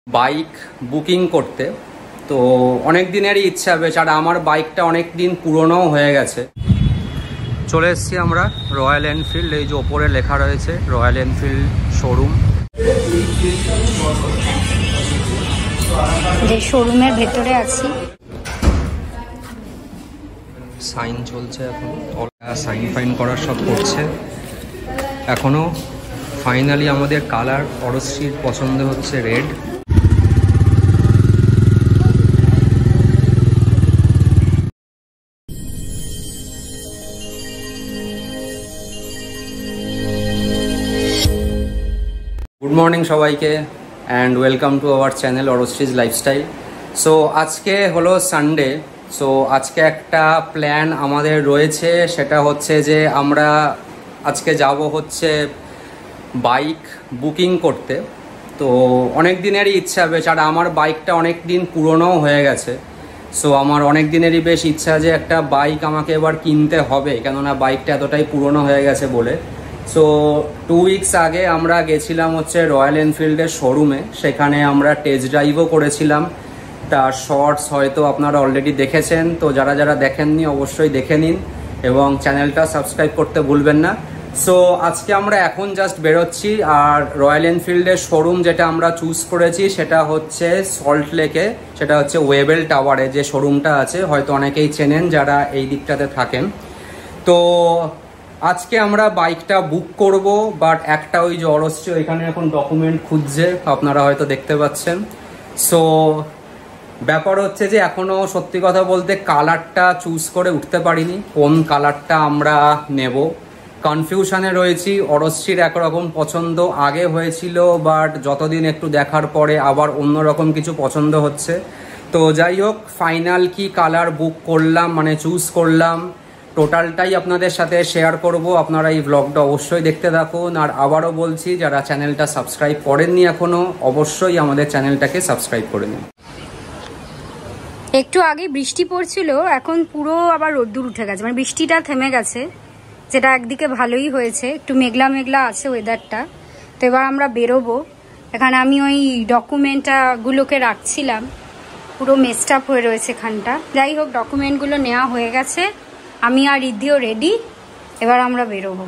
Bike booking করতে। তো অনেক দিনেরই ইচ্ছা বেশ, আর আমার বাইকটা অনেক দিন পুরনো হয়ে গেছে। চলে এসেছি আমরা রয়্যাল এনফিল্ড, এই যে ওপরে লেখা রয়েছে রয়্যাল এনফিল্ড শোরুম। যে শোরুমের ভেতরে আছি, সাইন চলছে এখন, সাইন ফাইন করার সব করছে এখনো। ফাইনালি আমাদের কালার অরশ্রীর পছন্দ হচ্ছে রেড। গুড মর্নিং সবাইকে and welcome to our channel অরশ্রীজ লাইফস্টাইল। সো আজকে হলো সানডে। সো আজকে একটা প্ল্যান আমাদের রয়েছে, সেটা হচ্ছে যে আমরা আজকে যাব হচ্ছে বাইক বুকিং করতে। তো অনেক দিনেরই ইচ্ছা বেশ, আর আমার বাইকটা অনেক দিন পুরনো হয়ে গেছে। সো আমার অনেক দিনেরই বেশ ইচ্ছা যে একটা বাইক আমাকে এবার কিনতে হবে, কেননা বাইকটা এতটাই পুরনো হয়ে গেছে বলে। সো 2 উইকস আগে আমরা গেছিলাম হচ্ছে রয়্যাল এনফিল্ডের শোরুমে, সেখানে আমরা টেস্ট ড্রাইভও করেছিলাম। তার শর্টস হয়তো আপনারা অলরেডি দেখেছেন, তো যারা যারা দেখেননি অবশ্যই দেখে নিন এবং চ্যানেলটা সাবস্ক্রাইব করতে ভুলবেন না। সো আজকে আমরা এখন জাস্ট বেরোচ্ছি, আর রয়্যাল এনফিল্ডের শোরুম যেটা আমরা চুজ করেছি সেটা হচ্ছে সল্ট লেকে, সেটা হচ্ছে ওয়েবেল টাওয়ারে যে শোরুমটা আছে, হয়তো অনেকেই চেনেন যারা এই দিকটাতে থাকেন। তো আজকে আমরা বাইকটা বুক করব, বাট একটা ওই যে অরশ্রী ওইখানে এখন ডকুমেন্ট খুঁজছে, আপনারা হয়তো দেখতে পাচ্ছেন। সো ব্যাপার হচ্ছে যে এখনও সত্যি কথা বলতে কালারটা চুজ করে উঠতে পারিনি, কোন কালারটা আমরা নেব। কনফিউশনে রয়েছি। অরশ্রীর একরকম পছন্দ আগে হয়েছিল, বাট যতদিন একটু দেখার পরে আবার অন্যরকম কিছু পছন্দ হচ্ছে। তো যাই হোক, ফাইনাল কি কালার বুক করলাম মানে চুজ করলাম, টোটালটাই আপনাদের সাথে শেয়ার করব। আপনারা এই ব্লগটা অবশ্যই দেখতে থাকুন। আর আবারও বলছি, যারা চ্যানেলটা সাবস্ক্রাইব করেননি এখনও, অবশ্যই আমাদের চ্যানেলটাকে সাবস্ক্রাইব করে নিন। একটু আগে বৃষ্টি পড়ছিল, এখন পুরো আবার রোদ্দুর উঠে গেছে, মানে বৃষ্টিটা থেমে গেছে, যেটা একদিকে ভালোই হয়েছে। একটু মেঘলা মেঘলা আছে ওয়েদারটা। তো এবার আমরা বেরোবো। এখানে আমি ওই ডকুমেন্টগুলোকে রাখছিলাম, পুরো মেস্টাপ হয়ে রয়েছে এখানটা। যাই হোক, ডকুমেন্টগুলো নেওয়া হয়ে গেছে, আমি আর রিদ্ধিও রেডি। এবার আমরা বেরোবো।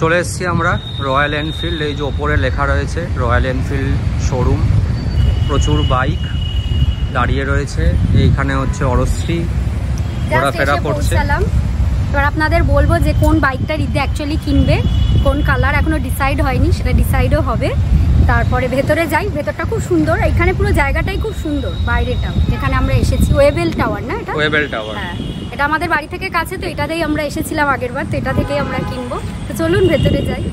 চলে এসেছি আমরা রয়্যাল এনফিল্ড, এই যে ওপরে লেখা রয়েছে রয়্যাল এনফিল্ড শোরুম। প্রচুর বাইক দাঁড়িয়ে রয়েছে, এইখানে হচ্ছে অরশ্রী ঘোরাফেরা করছে। এবার আপনাদের বলবো যে কোন বাইকটা রিদ্ধি অ্যাকচুয়ালি কিনবে, কোন কালার এখনো ডিসাইড হয়নি, সেটা ডিসাইডও হবে। তারপরে ভেতরে যাই, ভেতরটা খুব সুন্দর, এখানে পুরো জায়গাটাই খুব সুন্দর। বাইরেটাও যেখানে আমরা এসেছি ওয়েবেল টাওয়ার, না এটা ওয়েবেল টাওয়ার, হ্যাঁ এটা আমাদের বাড়ি থেকে কাছে, তো এটাতেই আমরা এসেছিলাম আগের বার, তো এটা থেকেই আমরা কিনবো। তো চলুন ভেতরে যাই।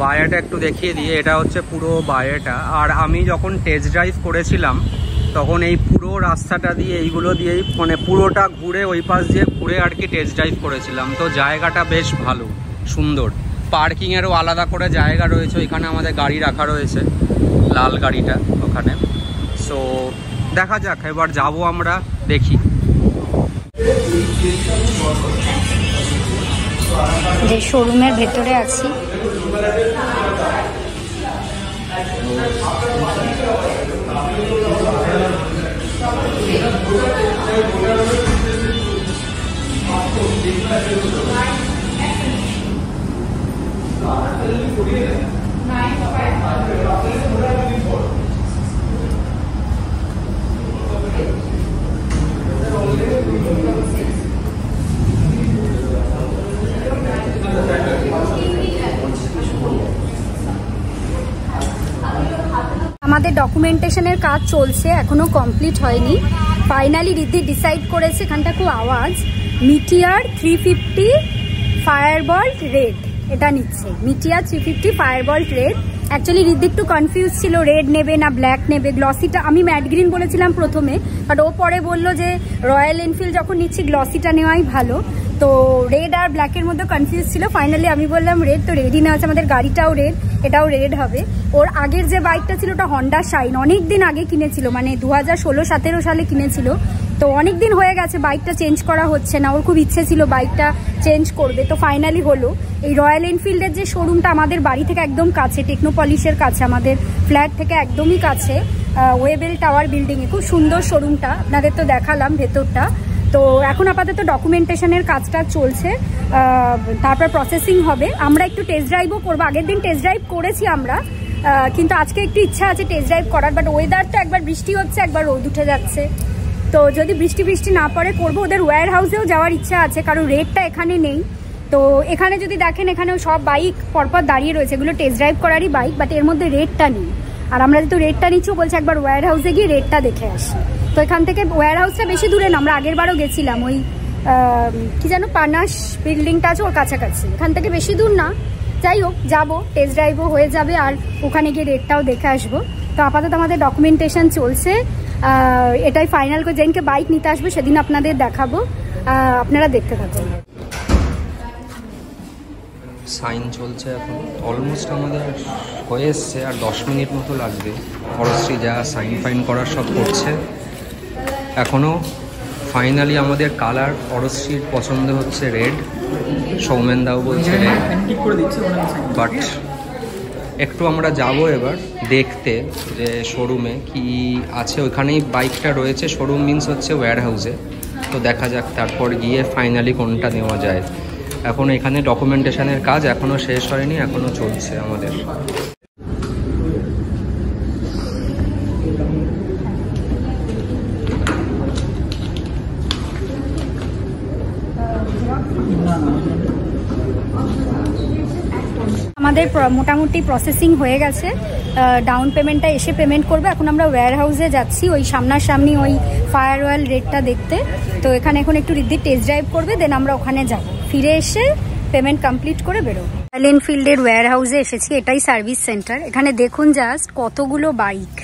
বাইরেটা একটু দেখিয়ে দিয়ে, এটা হচ্ছে পুরো বাইরেটা। আর আমি যখন টেস্ট ড্রাইভ করেছিলাম তখন এই পুরো রাস্তাটা দিয়ে এইগুলো দিয়েই মানে পুরোটা ঘুরে ওই পাশ দিয়ে ঘুরে আর কি টেস্ট ড্রাইভ করেছিলাম। তো জায়গাটা বেশ ভালো, সুন্দর। পার্কিংয়েরও আলাদা করে জায়গা রয়েছে, ওইখানে আমাদের গাড়ি রাখা রয়েছে, লাল গাড়িটা ওখানে। সো দেখা যাক, এবার যাবো আমরা, দেখি। যে শোরুমের ভেতরে আছি, আমাদের ডকুমেন্টেশনের কাজ চলছে, এখনো কমপ্লিট হয়নি। ফাইনালি রিদ্ধি ডিসাইড করেছে, এখানটা খুব আওয়াজ, মিটিয়ার 350 ফায়ারবল্ট রেড এটা নিচ্ছে। মিটিয়ার 350 ফায়ারবল্ট রেড। অ্যাকচুয়ালি রিদ্ধি একটু কনফিউজ ছিল, রেড নেবে না ব্ল্যাক নেবে। গ্লসিটা আমি ম্যাট গ্রিন বলেছিলাম প্রথমে, বাট ও পরে বললো যে রয়্যাল এনফিল্ড যখন নিচ্ছি গ্লসিটা নেওয়াই ভালো। তো রেড আর ব্ল্যাকের মধ্যে কনফিউজ ছিল। ফাইনালি আমি বললাম রেড, তো রেডই নেওয়া আছে। আমাদের গাড়িটাও রেড, এটাও রেড হবে। ওর আগের যে বাইকটা ছিল ওটা হন্ডা শাইন, অনেক দিন আগে কিনেছিল, মানে 2016-17 সালে কিনেছিল। তো অনেক দিন হয়ে গেছে বাইকটা চেঞ্জ করা হচ্ছে না, ওর খুব ইচ্ছে ছিল বাইকটা চেঞ্জ করবে, তো ফাইনালি হলো। এই রয়্যাল এনফিল্ডের যে শোরুমটা আমাদের বাড়ি থেকে একদম কাছে, টেকনোপলিসের কাছে, আমাদের ফ্ল্যাট থেকে একদমই কাছে, ওয়েবেল টাওয়ার বিল্ডিংয়ে, খুব সুন্দর শোরুমটা, আপনাদের তো দেখালাম ভেতরটা। তো এখন আপাতত ডকুমেন্টেশনের কাজটা চলছে, তারপর প্রসেসিং হবে। আমরা একটু টেস্ট ড্রাইভও করবো, আগের দিন টেস্ট ড্রাইভ করেছি আমরা, কিন্তু আজকে একটু ইচ্ছা আছে টেস্ট ড্রাইভ করার, বাট ওয়েদার তো একবার বৃষ্টি হচ্ছে একবার রোদ উঠে যাচ্ছে, তো যদি বৃষ্টি না পড়ে করবো। ওদের ওয়্যার হাউসেও যাওয়ার ইচ্ছা আছে, কারণ রেটটা এখানে নেই। তো এখানে যদি দেখেন এখানেও সব বাইক পরপর দাঁড়িয়ে রয়েছে, এগুলো টেস্ট ড্রাইভ করারই বাইক, বাট এর মধ্যে রেটটা নেই। আর আমরা যেহেতু রেটটা নিচ্ছি, বলছে একবার ওয়্যার হাউসে গিয়ে রেটটা দেখে আসি। তো এখান থেকে ওয়্যার হাউসটা বেশি দূরে না, আমরা আগের বারও গেছিলাম, ওই কি যেন পানাস বিল্ডিংটা আছে ওর কাছাকাছি, এখান থেকে বেশি দূর না। যাই হোক, যাবো, টেস্ট ড্রাইভও হয়ে যাবে আর ওখানে গিয়ে রেটটাও দেখে আসবো। তো আপাতত আমাদের ডকুমেন্টেশন চলছে, এটাই ফাইনাল করে যেদিনকে বাইক নিতে আসবে সেদিন আপনাদের দেখাবো, আপনারা দেখতে থাকুন। সাইন চলছে এখন, অলমোস্ট আমাদের হয়ে এসছে, আর 10 মিনিট মতো লাগবে। পরশ্রী যা সাইন ফাইন করার সব করছে এখনও। ফাইনালি আমাদের কালার পরশ্রীর পছন্দ হচ্ছে রেড, সৌমেন দাও বলছে রেড, বাট একটু আমরা যাব এবার দেখতে যে শোরুমে কি আছে। ওইখানেই বাইকটা রয়েছে, শোরুম মিন্স হচ্ছে ওয়্যার হাউসে। তো দেখা যাক তারপর গিয়ে ফাইনালি কোনটা নেওয়া যায়। এখন এখানে ডকুমেন্টেশনের কাজ এখনও শেষ হয়নি, এখনও চলছে আমাদের। আমাদের মোটামুটি প্রসেসিং হয়ে গেছে, ডাউন পেমেন্টটা এসে পেমেন্ট করবে। এখন আমরা ওয়্যার হাউসে যাচ্ছি, ওই সামনাসামনি ওই ফায়ার ওয়াল রেটটা দেখতে। তো এখানে এখন একটু রিদ্ধির টেস্ট ড্রাইভ করবে, দেন আমরা ওখানে যাব, ফিরে এসে পেমেন্ট কমপ্লিট করে বেরোবো। রয়্যাল এনফিল্ডের ওয়্যার হাউসে এসেছি, এটাই সার্ভিস সেন্টার। এখানে দেখুন জাস্ট কতগুলো বাইক,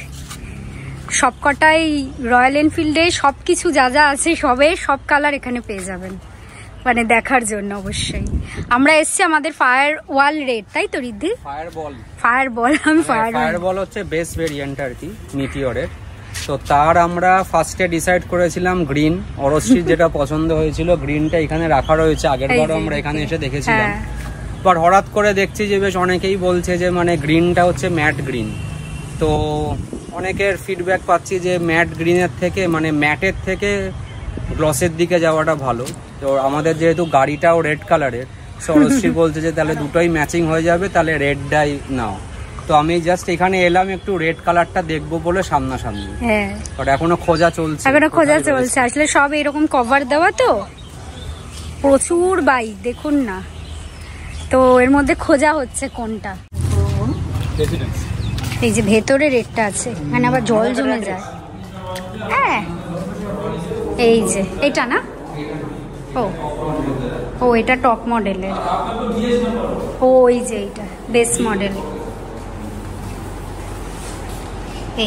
সবকটাই রয়্যাল এনফিল্ডে, সব কিছু যা যা আছে সব কালার এখানে পেয়ে যাবেন, মানে দেখার জন্য অবশ্যই। আমরা এসছি আমাদের ফায়ার ওয়াল রেড, তাই তো রিদ্ধি? ফায়ার বল আমি ফায়ার বল হচ্ছে বেস ভেরিয়েন্ট আর কি মিটিওরের। তো তার আমরা ফার্স্টে ডিসাইড করেছিলাম গ্রিন, অরশ্রীর যেটা পছন্দ হয়েছিল গ্রিনটা এখানে রাখা রয়েছে, আগের বারও আমরা এখানে এসে দেখেছিলাম। বাট হঠাৎ করে দেখছি যে বেশ অনেকেই বলছে যে মানে গ্রিনটা হচ্ছে ম্যাট গ্রিন। তো অনেকের ফিডব্যাক পাচ্ছি যে ম্যাট গ্রিনের থেকে, মানে ম্যাটের থেকে গ্লসের দিকে যাওয়াটা ভালো। তো আমাদের যেহেতু গাড়িটাও রেড কালারের, সরশ্রী বলছে যে তাহলে দুটোই ম্যাচিং হয়ে যাবে, তাহলে রেডটাই নাও। তো আমি জাস্ট এখানে এলাম একটু রেড কালারটা দেখবো বলে সামনাসামনি, বাট এখনো খোঁজা চলছে। আসলে সব এরকম কভার দেওয়া, তো প্রচুর বাইক দেখুন না, তো এর মধ্যে খোঁজা হচ্ছে কোনটা। এই যে ভেতরে রেডটা আছে, এখানে আবার জল জমে যায়। হ্যাঁ, এই যে এটা না, ও এটা টপ মডেলের, ওই যে এটা বেস মডেল।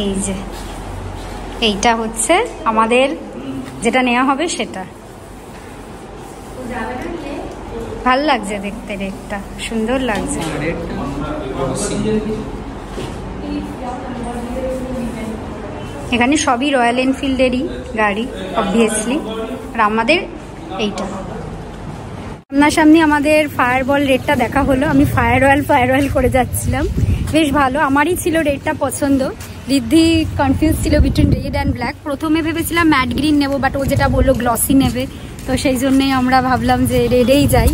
এই যে এইটা হচ্ছে আমাদের যেটা নেওয়া হবে সেটা। ভাল লাগছে দেখতে, রেটটা সুন্দর লাগছে। এখানে সবই রয়্যাল এনফিল্ডেরই গাড়ি অবভিয়াসলি, আর আমাদের এইটা সামনাসামনি আমাদের ফায়ার বল রেটটা দেখা হলো। আমি ফায়ার অয়েল করে যাচ্ছিলাম, বেশ ভালো, আমারই ছিল রেটটা পছন্দ। রিদ্ধি কনফিউজ ছিল বিটুইন রেড অ্যান্ড ব্ল্যাক। প্রথমে ভেবেছিলাম ম্যাট গ্রিন নেবো, বাট ও যেটা বললো গ্লসি নেবে, তো সেই জন্যই আমরা ভাবলাম যে রেডেই যাই।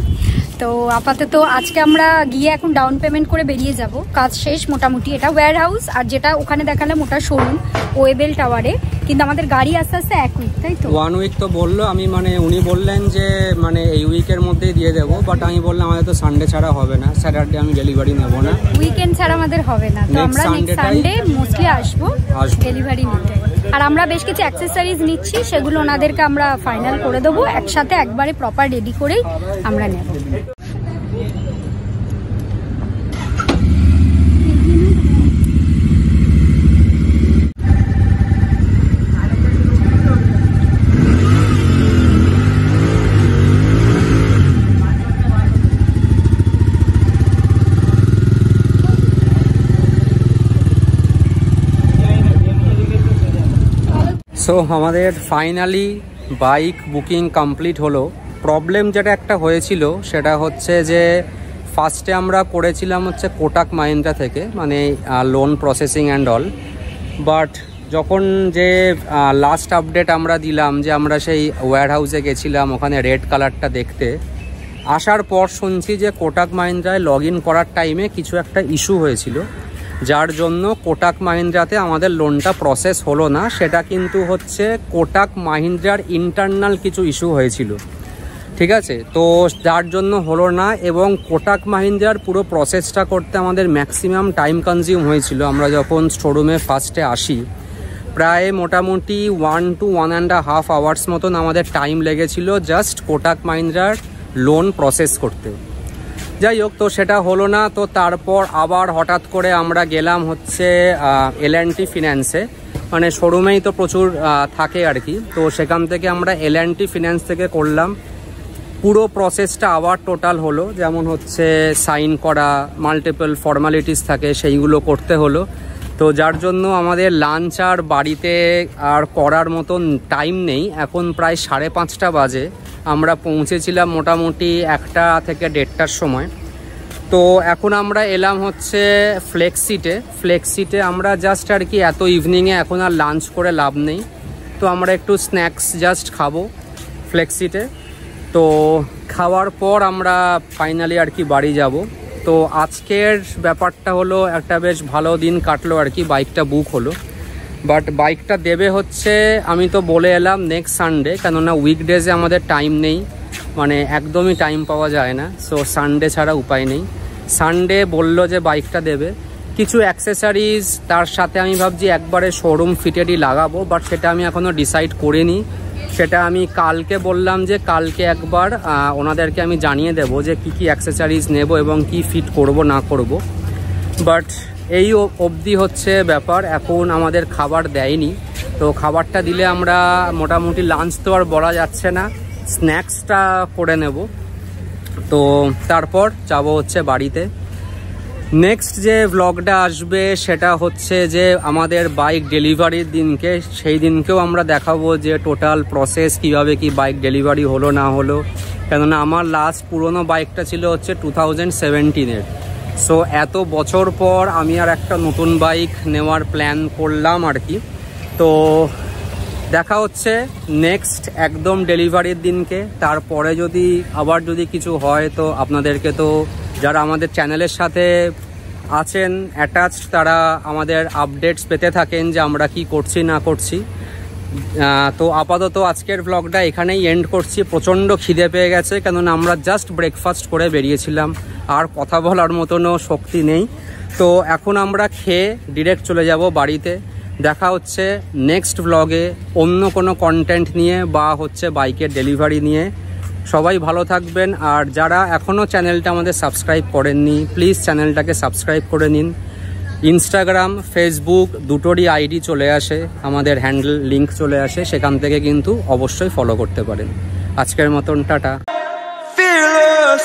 তো আপাতত আজকে আমরা গিয়ে এখন ডাউন পেমেন্ট করে বেরিয়ে যাব, কাজ শেষ মোটামুটি। এটা ওয়্যার হাউস, আর যেটা ওখানে দেখালাম ওটা শোরুম ওয়েবেল টাওয়ারে, কিন্তু আমাদের গাড়ি আস্তে আস্তে 1 উইক, তাই তো? 1 উইক তো বললো। আমি মানে উনি বললেন যে মানে এই উইকের মধ্যেই দিয়ে দেবো, বাট আমি বললাম আমাদের তো সানডে ছাড়া হবে না, স্যাটারডে আমি ডেলিভারি নেবো না, উইকেন্ড ছাড়া আমাদের হবে না। তো আমরা নেক্সট সানডে মোস্টলি আসবো ডেলিভারি নিতে। আর আমরা বেশ কিছু অ্যাক্সেসরিজ নিচ্ছি, সেগুলো ওনাদেরকে আমরা ফাইনাল করে দেবো, একসাথে একবারে প্রপার রেডি করেই আমরা নেব। সো আমাদের ফাইনালি বাইক বুকিং কমপ্লিট হলো। প্রবলেম যেটা একটা হয়েছিল সেটা হচ্ছে যে ফার্স্টে আমরা করেছিলাম হচ্ছে কোটাক মাহিন্দ্রা থেকে, মানে loan processing and all. But যখন যে লাস্ট আপডেট আমরা দিলাম যে আমরা সেই ওয়্যার হাউসে গেছিলাম ওখানে রেড কালারটা দেখতে, আসার পর শুনছি যে কোটাক মাহিন্দ্রায় লগ ইন করার টাইমে কিছু একটা ইস্যু হয়েছিল, যার জন্য কোটাক মাহিন্দ্রাতে আমাদের লোনটা প্রসেস হলো না। সেটা কিন্তু হচ্ছে কোটাক মাহিন্দ্রার ইন্টারনাল কিছু ইস্যু হয়েছিল, ঠিক আছে? তো যার জন্য হলো না, এবং কোটাক মাহিন্দ্রার পুরো প্রসেসটা করতে আমাদের ম্যাক্সিমাম টাইম কনজিউম হয়েছিল। আমরা যখন শোরুমে ফার্স্টে আসি প্রায় মোটামুটি 1 to 1.5 আওয়ার্স মতন আমাদের টাইম লেগেছিল জাস্ট কোটাক মাহিন্দ্রার লোন প্রসেস করতে। যাই হোক, তো সেটা হলো না। তো তারপর আবার হঠাৎ করে আমরা গেলাম হচ্ছে L&T ফিন্যান্সে, মানে শোরুমেই তো প্রচুর থাকে আর কি। তো সেখান থেকে আমরা L&T ফিন্যান্স থেকে করলাম। পুরো প্রসেসটা আবার টোটাল হলো, যেমন হচ্ছে সাইন করা, মাল্টিপল ফর্মালিটিস থাকে সেইগুলো করতে হলো। তো যার জন্য আমাদের লাঞ্চ আর বাড়িতে আর করার মতন টাইম নেই। এখন প্রায় 5:30 বাজে, আমরা পৌঁছেছিলাম মোটামুটি 1টা থেকে 1:30টার সময়। তো এখন আমরা এলাম হচ্ছে ফ্লেক্সিটে। আমরা জাস্ট আর কি এত ইভিনিংয়ে এখন আর লাঞ্চ করে লাভ নেই, তো আমরা একটু স্ন্যাক্স জাস্ট খাবো ফ্লেক্সিটে। তো খাওয়ার পর আমরা ফাইনালি আর কি বাড়ি যাব। তো আজকের ব্যাপারটা হলো একটা বেশ ভালো দিন কাটলো আর কি, বাইকটা বুক হলো। বাট বাইকটা দেবে হচ্ছে, আমি তো বলে এলাম নেক্সট সানডে, কেননা উইকডেজে আমাদের টাইম নেই, মানে একদমই টাইম পাওয়া যায় না। সো সানডে ছাড়া উপায় নেই। সানডে বললো যে বাইকটা দেবে, কিছু অ্যাক্সেসরিজ তার সাথে আমি ভাবছি একবারে শোরুম ফিটেডই লাগাবো, বাট সেটা আমি এখনও ডিসাইড করিনি। সেটা আমি কালকে বললাম যে কালকে একবার ওনাদেরকে আমি জানিয়ে দেবো যে কি কি অ্যাক্সেসরিজ নেব এবং কি ফিট করব না করব। বাট এই অবধি হচ্ছে ব্যাপার। এখন আমাদের খাবার দেয়নি, তো খাবারটা দিলে আমরা মোটামুটি লাঞ্চ তো আর বলা যাচ্ছে না, স্ন্যাক্সটা করে নেব। তো তারপর যাব হচ্ছে বাড়িতে। নেক্সট যে ব্লগটা আসবে সেটা হচ্ছে যে আমাদের বাইক ডেলিভারির দিনকে, সেই দিনকেও আমরা দেখাবো যে টোটাল প্রসেস কিভাবে কি বাইক ডেলিভারি হলো না হলো। কেননা আমার লাস্ট পুরনো বাইকটা ছিল হচ্ছে 2017-এর। সো এত বছর পর আমি আর একটা নতুন বাইক নেওয়ার প্ল্যান করলাম আর কি। তো দেখা হচ্ছে নেক্সট একদম ডেলিভারির দিনকে। তারপরে যদি কিছু হয় তো আপনাদেরকে, তো যারা আমাদের চ্যানেলের সাথে আছেন অ্যাটাচড, তারা আমাদের আপডেটস পেতে থাকেন যে আমরা কি করছি না করছি। তো আপাতত আজকের ব্লগটা এখানেই এন্ড করছি। প্রচণ্ড খিদে পেয়ে গেছে, কেননা আমরা জাস্ট ব্রেকফাস্ট করে বেরিয়েছিলাম, আর কথা বলার মতনও শক্তি নেই। তো এখন আমরা খেয়ে ডিরেক্ট চলে যাব বাড়িতে। দেখা হচ্ছে নেক্সট ব্লগে অন্য কোনো কন্টেন্ট নিয়ে বা হচ্ছে বাইকের ডেলিভারি নিয়ে। সবাই ভালো থাকবেন, আর যারা এখনও চ্যানেলটা আমাদের সাবস্ক্রাইব করেননি প্লিজ চ্যানেলটাকে সাবস্ক্রাইব করে নিন। ইনস্টাগ্রাম, ফেসবুক দুটোরই আইডি চলে আসে, আমাদের হ্যান্ডেল লিঙ্ক চলে আসে, সেখান থেকে কিন্তু অবশ্যই ফলো করতে পারেন। আজকের মতন টাটা। Fearless.